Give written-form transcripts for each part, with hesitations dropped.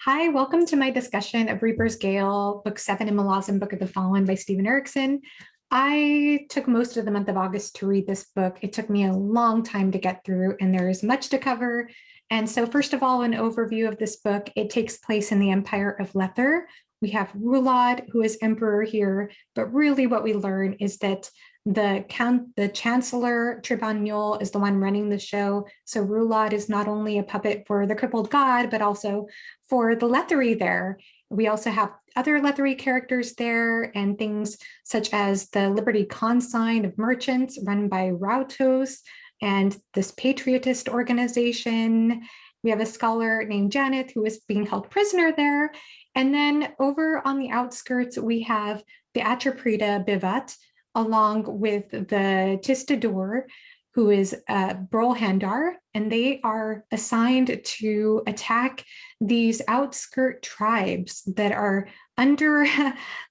Hi, welcome to my discussion of Reaper's Gale, Book 7 in Malazan Book of the Fallen by Stephen Erickson. I took most of the month of August to read this book. It took me a long time to get through, and there is much to cover. And so first of all, an overview of this book. It takes place in the Empire of Lether. We have Rulad, who is emperor here, but really what we learn is that the Chancellor Tribunal is the one running the show. So Rulad is not only a puppet for the crippled god, but also for the Lethery there. We also have other Lethery characters there and things such as the Liberty Consign of Merchants run by Rautos and this patriotist organization. We have a scholar named Janet who is being held prisoner there. And then over on the outskirts, we have the Atraprida Bivat, along with the Tistador, who is Brolhandar, and they are assigned to attack these outskirt tribes that are under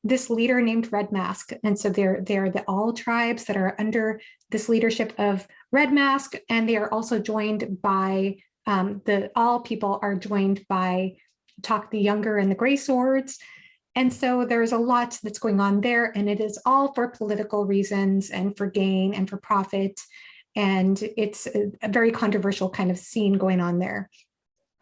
this leader named Red Mask. And so they're the all tribes that are under this leadership of Red Mask, and they are also joined by, all people are joined by Tok the Younger and the Grey Swords. And so there's a lot that's going on there, and it is all for political reasons and for gain and for profit. And it's a very controversial kind of scene going on there.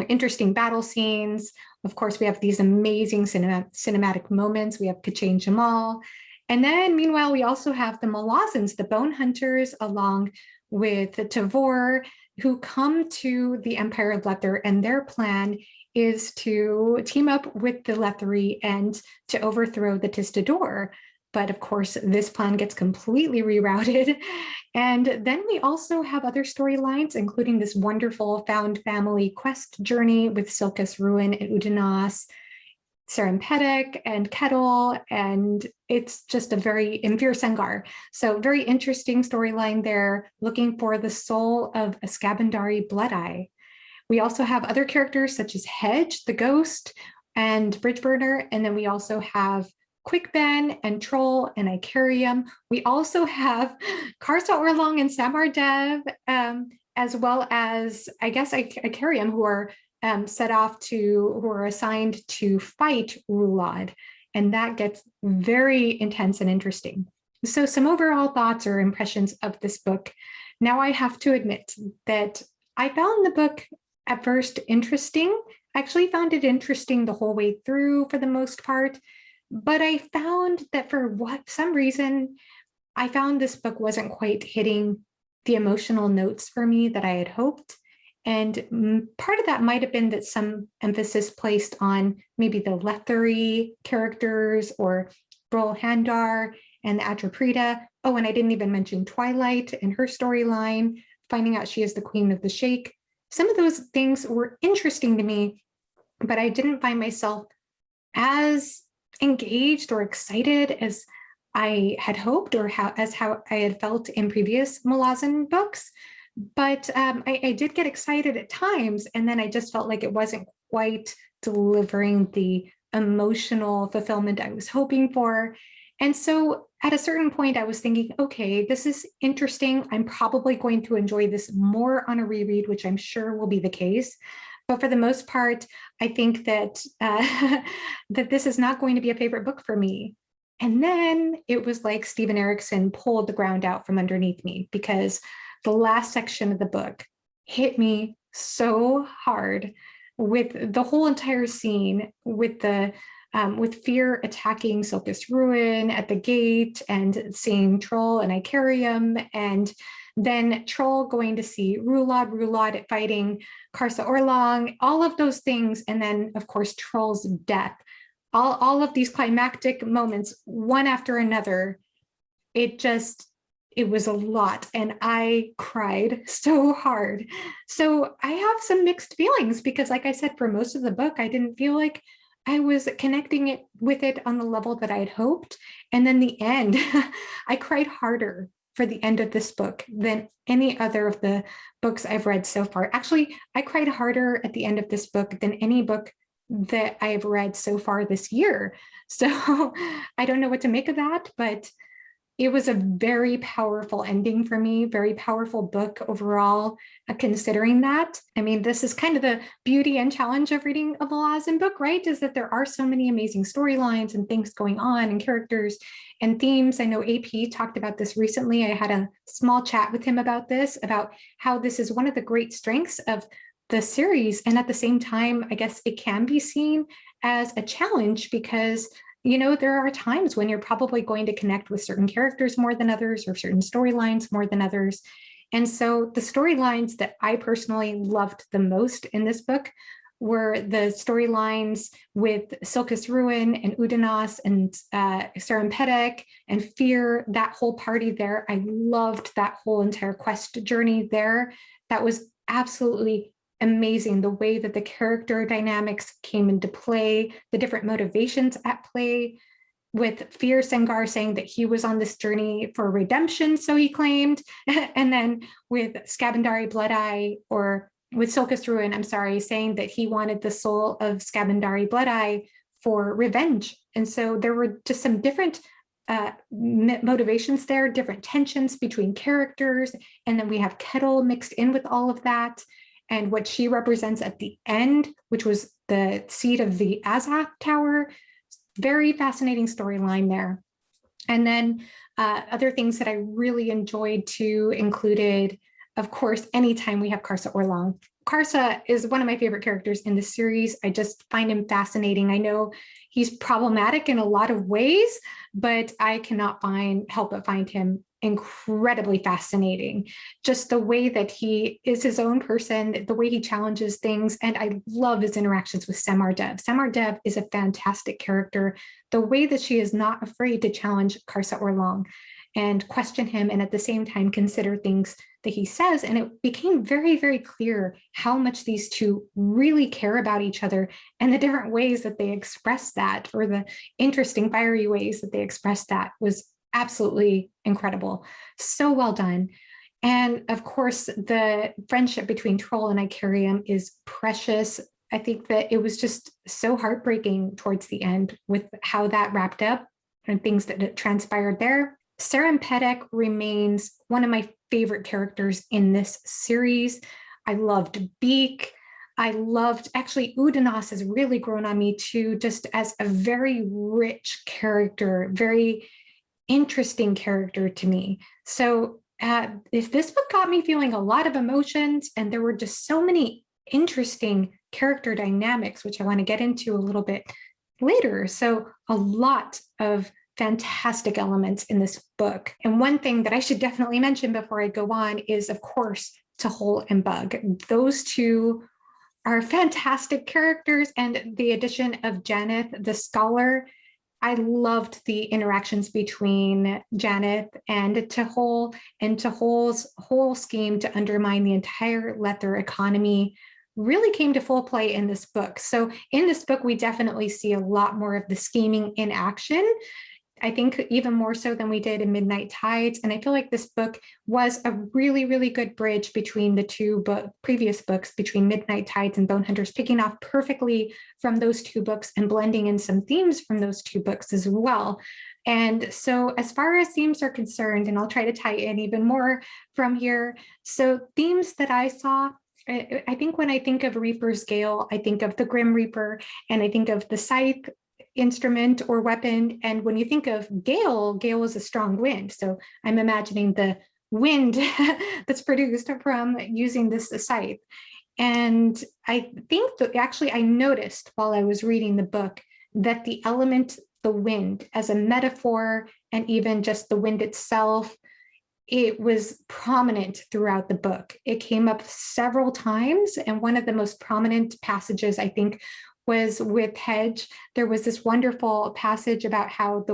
Interesting battle scenes. Of course, we have these amazing cinematic moments. We have Kachain Jamal. And then meanwhile, we also have the Malazans, the bone hunters, along with Tavor, who come to the Empire of Lether, and their plan is to team up with the Lethery and to overthrow the Tistador. But of course, this plan gets completely rerouted. And then we also have other storylines, including this wonderful found family quest journey with Silkus Ruin and Udanas, Serempedic and Kettle, and it's just a very in Vir Sengar. So very interesting storyline there, looking for the soul of a Scabandari Bloodeye. We also have other characters such as Hedge, the Ghost, and Bridgeburner, and then we also have Quick Ben and Troll and Icarium. We also have Karsa Orlong and Samar Dev, as well as, I guess, Icarium, who are who are assigned to fight Rulad. And that gets very intense and interesting. So some overall thoughts or impressions of this book. Now I have to admit that I found the book at first interesting. I actually found it interesting the whole way through for the most part, but I found that for some reason, I found this book wasn't quite hitting the emotional notes for me that I had hoped. And part of that might have been that some emphasis placed on maybe the Lethery characters or Brolhandar and the Atraprida. Oh, and I didn't even mention Twilight and her storyline, finding out she is the queen of the Shake. Some of those things were interesting to me, but I didn't find myself as engaged or excited as I had hoped or how I had felt in previous Malazan books. But I did get excited at times, and then I just felt like it wasn't quite delivering the emotional fulfillment I was hoping for. And so at a certain point, I was thinking, okay, this is interesting. I'm probably going to enjoy this more on a reread, which I'm sure will be the case. But for the most part, I think that, that this is not going to be a favorite book for me. And then it was like Stephen Erickson pulled the ground out from underneath me, because the last section of the book hit me so hard with the whole entire scene with the with Fear attacking Silkus Ruin at the gate and seeing Troll and Icarium, and then Troll going to see Rulad fighting Karsa Orlong, all of those things, and then of course Troll's death. All of these climactic moments, one after another, it was a lot, and I cried so hard. So I have some mixed feelings because, like I said, for most of the book, I didn't feel like I was connecting with it on the level that I had hoped. And then the end, I cried harder for the end of this book than any other of the books I've read so far. Actually, I cried harder at the end of this book than any book that I've read so far this year. So I don't know what to make of that, but it was a very powerful ending for me, very powerful book overall, considering that. I mean, this is kind of the beauty and challenge of reading a Malazan book, right? Is that there are so many amazing storylines and things going on and characters and themes. I know AP talked about this recently. I had a small chat with him about this, about how this is one of the great strengths of the series. And at the same time, I guess it can be seen as a challenge because there are times when you're probably going to connect with certain characters more than others or certain storylines more than others. And so the storylines that I personally loved the most in this book were the storylines with Silkus Ruin and Udanos and Serempedek and Fear, that whole party there. I loved that whole entire quest journey there. That was absolutely amazing, the way that the character dynamics came into play, the different motivations at play, with Fear Sengar saying that he was on this journey for redemption, so he claimed, and then with Scabandari Bloodeye, or with Silkus Ruin, I'm sorry, saying that he wanted the soul of Scabandari Bloodeye for revenge. And so there were just some different motivations there, different tensions between characters, and then we have Kettle mixed in with all of that. And what she represents at the end, which was the seat of the Azath Tower. Very fascinating storyline there. And then other things that I really enjoyed too included, of course, anytime we have Karsa Orlong. Karsa is one of my favorite characters in the series. I just find him fascinating. I know he's problematic in a lot of ways, but I cannot help but find him incredibly fascinating. Just the way that he is his own person, the way he challenges things. And I love his interactions with Samar Dev. Samar Dev is a fantastic character. The way that she is not afraid to challenge Karsa Orlong and question him, and at the same time consider things that he says. And it became very, very clear how much these two really care about each other and the different ways that they express that, or the interesting, fiery ways that they express that, was absolutely incredible. So well done. And of course, the friendship between Troll and Icarium is precious. I think that it was just so heartbreaking towards the end with how that wrapped up and things that transpired there. Serempedek remains one of my favorite characters in this series. I loved Beak. Actually, Udanos has really grown on me too, just as a very rich character, very interesting character to me. So if this book got me feeling a lot of emotions, and there were just so many interesting character dynamics, which I want to get into a little bit later. So a lot of fantastic elements in this book. And one thing that I should definitely mention before I go on is, of course, Tahol and Bug. Those two are fantastic characters, and the addition of Janeth, the scholar, I loved the interactions between Janeth and Tahol's whole scheme to undermine the entire Lether economy really came to full play in this book. So in this book, we definitely see a lot more of the scheming in action. I think even more so than we did in Midnight Tides. And I feel like this book was a really, really good bridge between the two previous books, between Midnight Tides and Bone Hunters, picking off perfectly from those two books and blending in some themes from those two books as well. And so as far as themes are concerned, and I'll try to tie in even more from here. So themes that I saw, I think when I think of Reaper's Gale, I think of the Grim Reaper, and I think of the scythe instrument or weapon. And when you think of Gale, Gale is a strong wind. So I'm imagining the wind that's produced from using this scythe. And I think that actually I noticed while I was reading the book that the element, the wind, as a metaphor, and even just the wind itself, it was prominent throughout the book. It came up several times. And one of the most prominent passages, I think, was with Hedge. There was this wonderful passage about how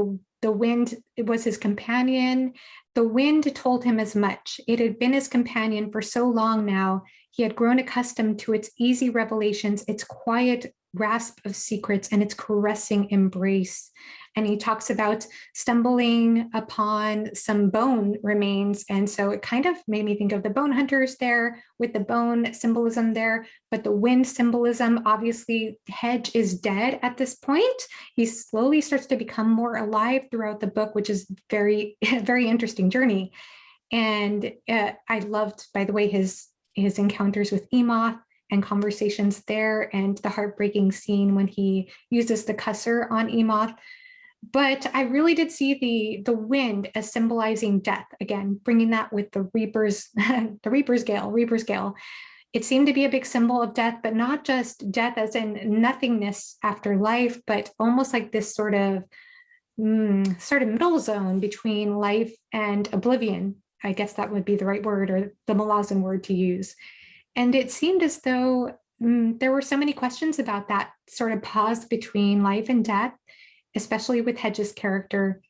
the wind was his companion. The wind told him as much. It had been his companion for so long now. He had grown accustomed to its easy revelations, its quiet grasp of secrets and its caressing embrace. And he talks about stumbling upon some bone remains. And so it kind of made me think of the bone hunters there with the bone symbolism there, but the wind symbolism. Obviously, Hedge is dead at this point. He slowly starts to become more alive throughout the book, which is very, very interesting journey. And I loved, by the way, his encounters with Emoth and conversations there, and the heartbreaking scene when he uses the cusser on Emoth. But I really did see the wind as symbolizing death, again, bringing that with the Reaper's, the Reaper's Gale. It seemed to be a big symbol of death, but not just death as in nothingness after life, but almost like this sort of middle zone between life and oblivion. I guess that would be the right word, or the Malazan word to use. And it seemed as though there were so many questions about that sort of pause between life and death, especially with Hedge's character.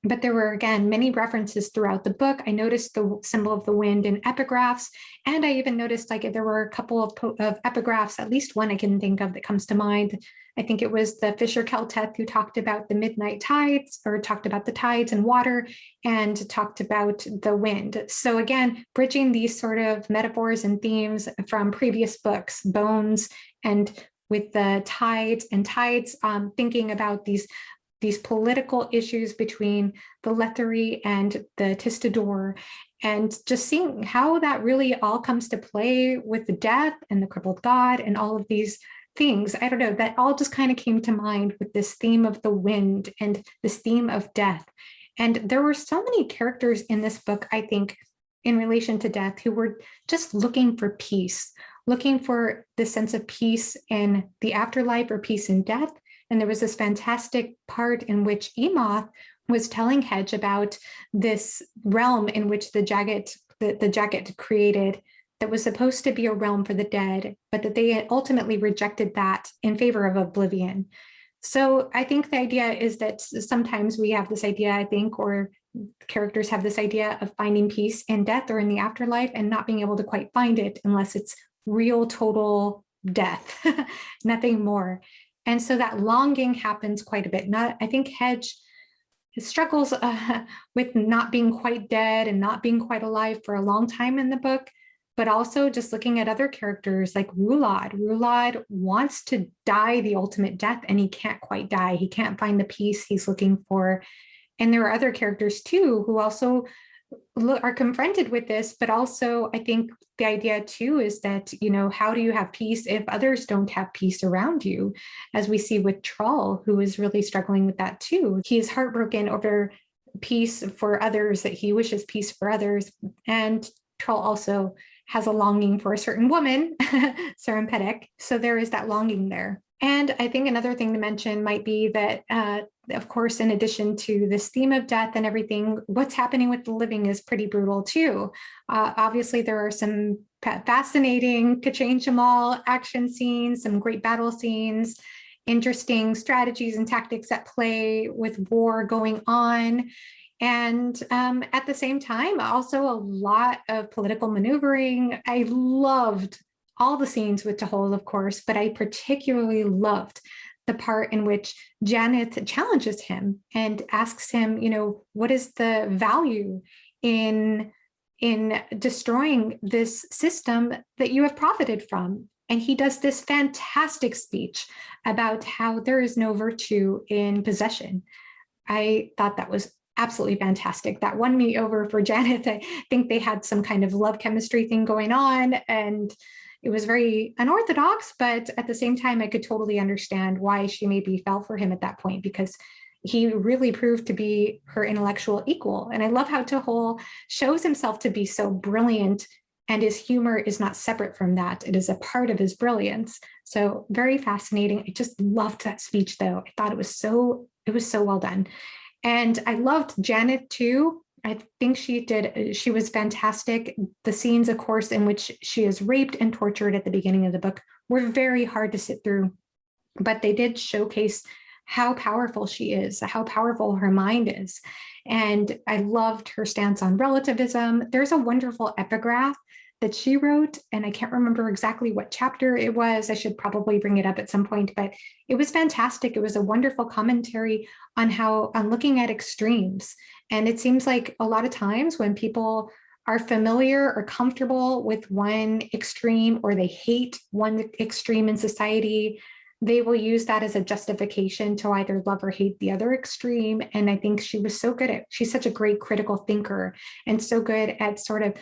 But there were, again, many references throughout the book. I noticed the symbol of the wind in epigraphs, and I even noticed like there were a couple of epigraphs, at least one I can think of that comes to mind. I think it was the Fisher Kelteth who talked about the midnight tides, or talked about the tides and water, and talked about the wind. So again, bridging these sort of metaphors and themes from previous books, Bones, and with the tides, thinking about these political issues between the Lethery and the Tistador, and just seeing how that really all comes to play with the death and the crippled god and all of these things. I don't know, that all just kind of came to mind with this theme of the wind and this theme of death. And there were so many characters in this book, I think, in relation to death, who were just looking for peace, looking for this sense of peace in the afterlife or peace in death. And there was this fantastic part in which Emoth was telling Hedge about this realm in which the Jagged created, that was supposed to be a realm for the dead, but that they ultimately rejected that in favor of oblivion. So I think the idea is that sometimes we have this idea, I think, or characters have this idea of finding peace in death or in the afterlife and not being able to quite find it unless it's real, total death, nothing more. And so that longing happens quite a bit. I think Hedge struggles with not being quite dead and not being quite alive for a long time in the book, but also just looking at other characters like Rulad. Rulad wants to die the ultimate death, and he can't quite die. He can't find the peace he's looking for. And there are other characters too who also are confronted with this, but also I think the idea too is that, you know, how do you have peace if others don't have peace around you? As we see with Trull, who is really struggling with that too. He is heartbroken over peace for others, that he wishes peace for others. And Trull also has a longing for a certain woman, Serempedic. So there is that longing there. And I think another thing to mention might be that, of course, in addition to this theme of death and everything, what's happening with the living is pretty brutal too. Obviously, there are some fascinating Kachane Jamal action scenes, some great battle scenes, interesting strategies and tactics at play with war going on. And at the same time, also a lot of political maneuvering. I loved all the scenes with Tahol, of course, but I particularly loved the part in which Janeth challenges him and asks him, you know, what is the value in destroying this system that you have profited from? And he does this fantastic speech about how there is no virtue in possession. I thought that was absolutely fantastic. That won me over for Janeth. I think they had some kind of love chemistry thing going on, and it was very unorthodox, but at the same time, I could totally understand why she maybe fell for him at that point, because he really proved to be her intellectual equal. And I love how Tahol shows himself to be so brilliant, and his humor is not separate from that. It is a part of his brilliance. So very fascinating. I just loved that speech though. I thought it was so well done. And I loved Janeth too. I think she was fantastic. The scenes, of course, in which she is raped and tortured at the beginning of the book were very hard to sit through, but they did showcase how powerful she is, how powerful her mind is. And I loved her stance on relativism. There's a wonderful epigraph that she wrote, and I can't remember exactly what chapter it was. I should probably bring it up at some point, but it was fantastic. It was a wonderful commentary on on looking at extremes. And it seems like a lot of times when people are familiar or comfortable with one extreme, or they hate one extreme in society, they will use that as a justification to either love or hate the other extreme. And I think she was so good she's such a great critical thinker and so good at sort of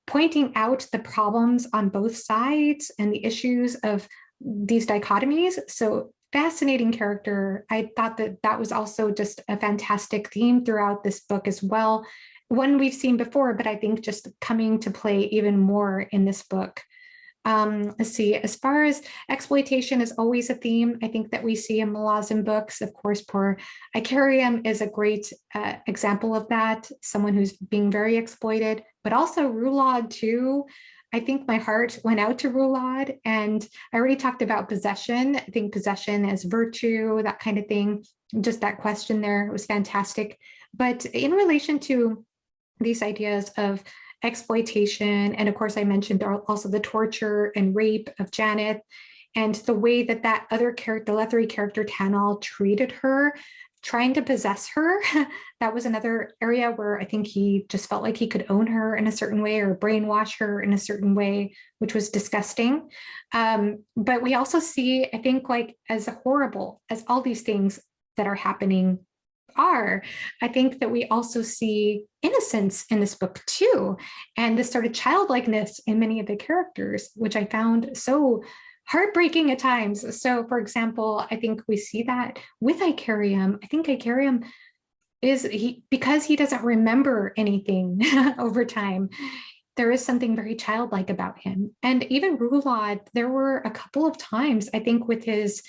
pointing out the problems on both sides and the issues of these dichotomies. So fascinating character. I thought that was also just a fantastic theme throughout this book as well. One we've seen before, but I think just coming to play even more in this book. Let's see, as far as exploitation is always a theme, I think that we see in Malazan books. Of course, poor Icarium is a great example of that, someone who's being very exploited, but also Rulad too. I think my heart went out to Rulad, and I already talked about possession. I think possession as virtue, that kind of thing, just that question there was fantastic. But in relation to these ideas of exploitation, and of course I mentioned also the torture and rape of Janet, and the way that that other character, the Lethery character Tanal, treated her, trying to possess her. That was another area where I think he just felt like he could own her in a certain way or brainwash her in a certain way, which was disgusting. But we also see, I think, like as horrible as all these things that are happening are, I think that we also see innocence in this book too, and this sort of childlikeness in many of the characters, which I found so heartbreaking at times. So for example, I think we see that with Icarium. I think Icarium because he doesn't remember anything over time, there is something very childlike about him. And even Rulad, there were a couple of times, I think, with his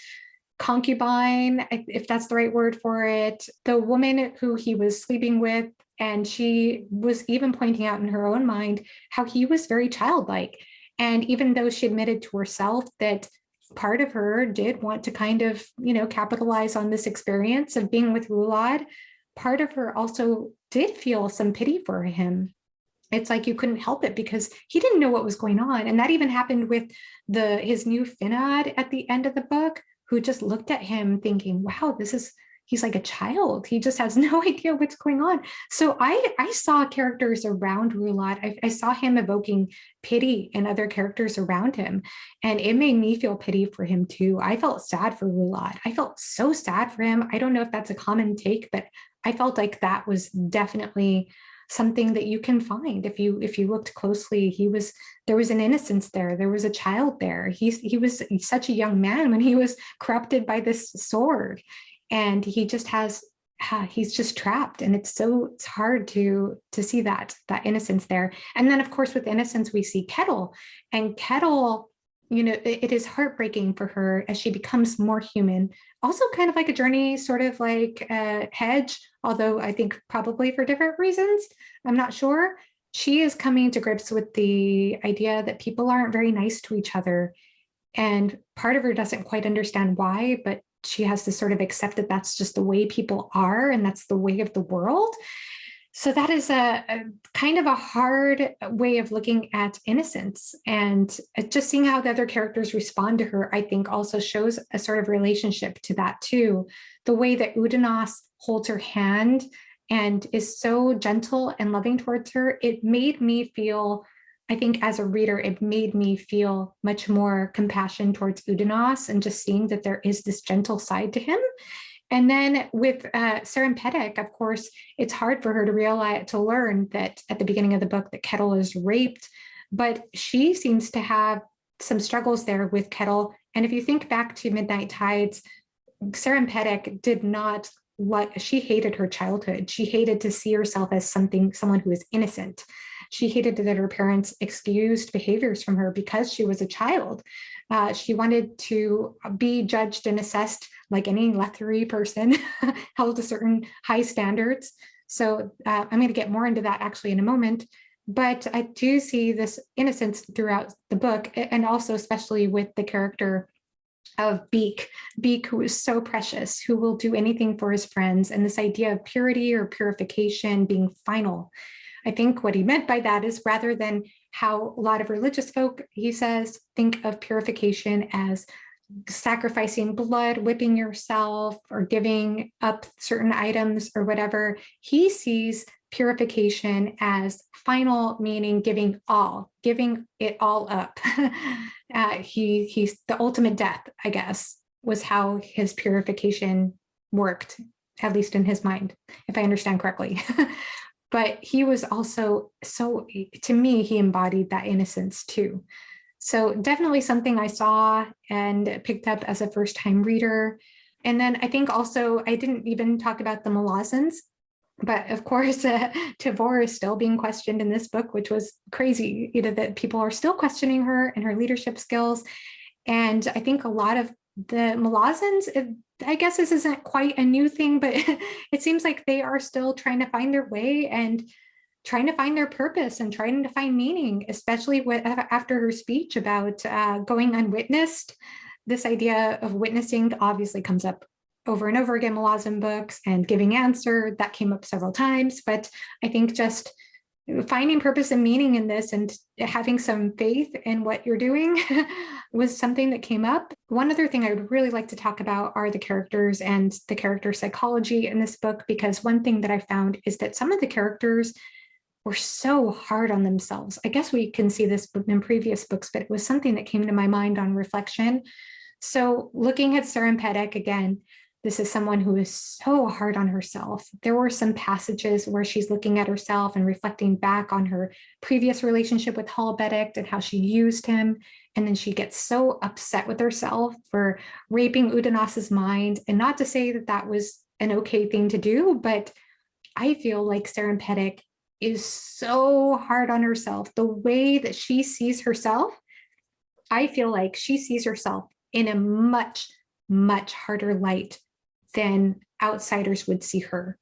concubine, if that's the right word for it, the woman who he was sleeping with, and she was even pointing out in her own mind how he was very childlike. And even though she admitted to herself that part of her did want to kind of, capitalize on this experience of being with Rulad, part of her also did feel some pity for him. It's like you couldn't help it because he didn't know what was going on. And that even happened with his new Finad at the end of the book, who just looked at him thinking, wow, he's like a child. He just has no idea what's going on. So I saw characters around Rulad. I saw him evoking pity in other characters around him. And it made me feel pity for him too. I felt sad for Rulad. I felt so sad for him. I don't know if that's a common take, but I felt like that was definitely something that you can find if you looked closely. There was an innocence there. There was a child there. He was such a young man when he was corrupted by this sword, and he's just trapped. And it's hard to see that innocence there. And then of course with innocence we see Kettle, and Kettle, it is heartbreaking for her as she becomes more human. Also kind of like a journey, sort of like Hedge, although I think probably for different reasons. I'm not sure. She is coming to grips with the idea that people aren't very nice to each other. And part of her doesn't quite understand why, but she has to sort of accept that that's just the way people are, and that's the way of the world. So that is a kind of a hard way of looking at innocence, and just seeing how the other characters respond to her, I think also shows a sort of relationship to that too. The way that Udanas holds her hand and is so gentle and loving towards her, it made me feel, I think as a reader, it made me feel much more compassion towards Udanas, and just seeing that there is this gentle side to him. And then with Serempedic, of course, it's hard for her to learn that at the beginning of the book that Kettle is raped, but she seems to have some struggles there with Kettle. And if you think back to Midnight Tides, Serempedic she hated her childhood. She hated to see herself as someone who is innocent. She hated that her parents excused behaviors from her because she was a child. She wanted to be judged and assessed like any Lethery person, held to certain high standards. So I'm going to get more into that actually in a moment. But I do see this innocence throughout the book, and also especially with the character of Beak, who is so precious, who will do anything for his friends, and this idea of purity or purification being final. I think what he meant by that is rather than how a lot of religious folk, he says, think of purification as sacrificing blood, whipping yourself, or giving up certain items or whatever. He sees purification as final, meaning giving it all up. He's the ultimate death, I guess, was how his purification worked, at least in his mind, if I understand correctly. But he was also to me, he embodied that innocence too. So definitely something I saw and picked up as a first-time reader. And then I think also, I didn't even talk about the Malazans, but of course, Tavor is still being questioned in this book, which was crazy, that people are still questioning her and her leadership skills. And I think a lot of the Malazans, I guess this isn't quite a new thing, but it seems like they are still trying to find their way and trying to find their purpose and trying to find meaning, especially after her speech about going unwitnessed. This idea of witnessing obviously comes up over and over again in Malazan books, and giving answer, that came up several times. But I think just finding purpose and meaning in this and having some faith in what you're doing was something that came up. One other thing I would really like to talk about are the characters and the character psychology in this book, because one thing that I found is that some of the characters were so hard on themselves. I guess we can see this in previous books, but it was something that came to my mind on reflection. So looking at Serempedek again, this is someone who is so hard on herself. There were some passages where she's looking at herself and reflecting back on her previous relationship with Halbedict and how she used him. And then she gets so upset with herself for raping Udanos's mind. And not to say that that was an okay thing to do, but I feel like Serempedek is so hard on herself. The way that she sees herself, I feel like she sees herself in a much, much harder light than outsiders would see her.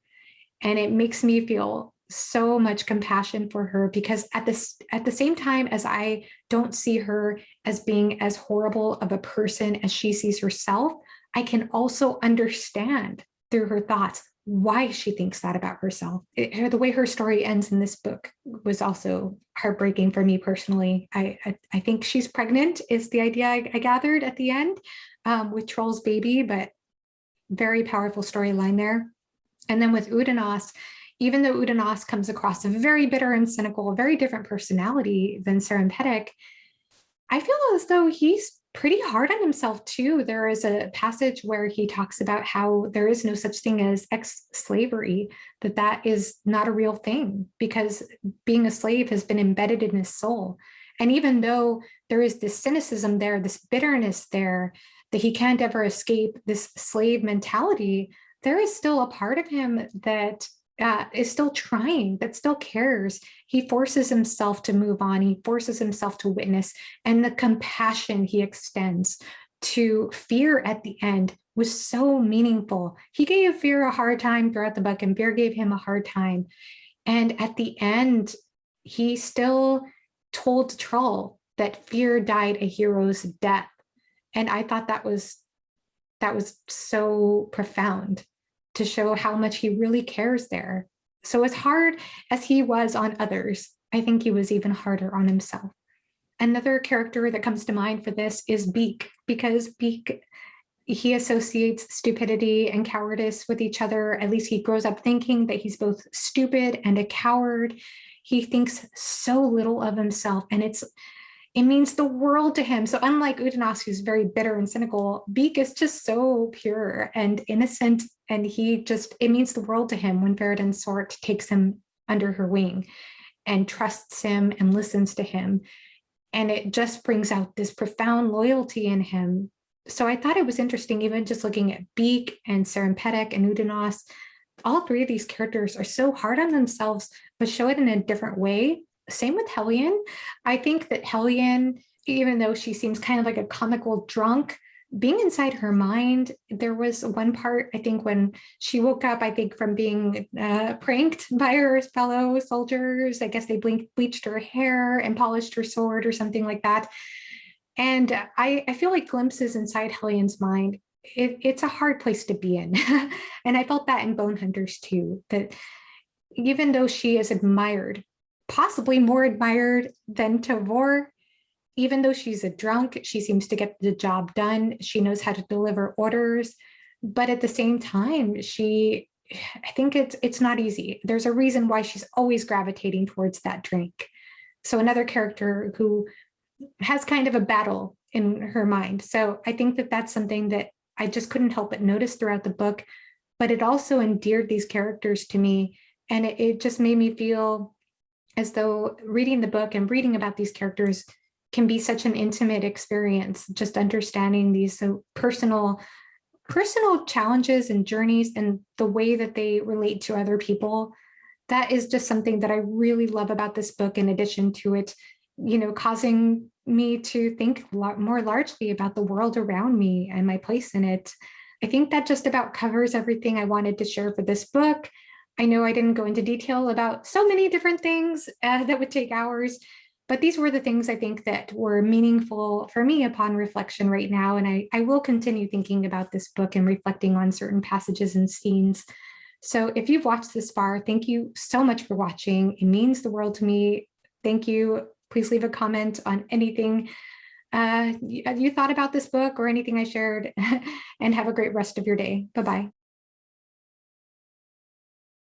And it makes me feel so much compassion for her, because at the same time as I don't see her as being as horrible of a person as she sees herself, I can also understand through her thoughts why she thinks that about herself. The way her story ends in this book was also heartbreaking for me personally. I think she's pregnant is the idea I gathered at the end with Troll's baby, but very powerful storyline there. And then with Udanos, even though Udanos comes across a very bitter and cynical, very different personality than Serempedek, I feel as though he's pretty hard on himself too. There is a passage where he talks about how there is no such thing as ex-slavery, that is not a real thing, because being a slave has been embedded in his soul. And even though there is this cynicism there, this bitterness there, that he can't ever escape this slave mentality, there is still a part of him that is still trying, that still cares. He forces himself to move on. He forces himself to witness. And the compassion he extends to Fear at the end was so meaningful. He gave Fear a hard time throughout the book, and Fear gave him a hard time. And at the end, he still told Troll that Fear died a hero's death. And I thought that was so profound, to show how much he really cares there. So as hard as he was on others, I think he was even harder on himself. Another character that comes to mind for this is Beak, because Beak, he associates stupidity and cowardice with each other. At least he grows up thinking that he's both stupid and a coward. He thinks so little of himself, and it means the world to him. So unlike Udanos, who's very bitter and cynical, Beak is just so pure and innocent, and it means the world to him when Ferret Sort takes him under her wing and trusts him and listens to him. And it just brings out this profound loyalty in him. So I thought it was interesting, even just looking at Beak and Serempedek and Udanos, all three of these characters are so hard on themselves, but show it in a different way. Same with Hellion. I think that Hellion, even though she seems kind of like a comical drunk, being inside her mind, there was one part, I think, when she woke up, I think, from being pranked by her fellow soldiers. I guess they bleached her hair and polished her sword or something like that. And I feel like glimpses inside Hellion's mind, it's a hard place to be in. And I felt that in Bone Hunters too, that even though she is admired possibly more admired than Tavor. Even though she's a drunk, she seems to get the job done. She knows how to deliver orders, but at the same time, I think it's not easy. There's a reason why she's always gravitating towards that drink. So another character who has kind of a battle in her mind. So I think that that's something that I just couldn't help but notice throughout the book, but it also endeared these characters to me. And it just made me feel as though reading the book and reading about these characters can be such an intimate experience, just understanding these so personal challenges and journeys and the way that they relate to other people. That is just something that I really love about this book, in addition to it, causing me to think more largely about the world around me and my place in it. I think that just about covers everything I wanted to share for this book. I know I didn't go into detail about so many different things that would take hours, but these were the things I think that were meaningful for me upon reflection right now. And I will continue thinking about this book and reflecting on certain passages and scenes. So if you've watched this far, thank you so much for watching. It means the world to me. Thank you. Please leave a comment on anything you thought about this book or anything I shared, and have a great rest of your day. Bye-bye.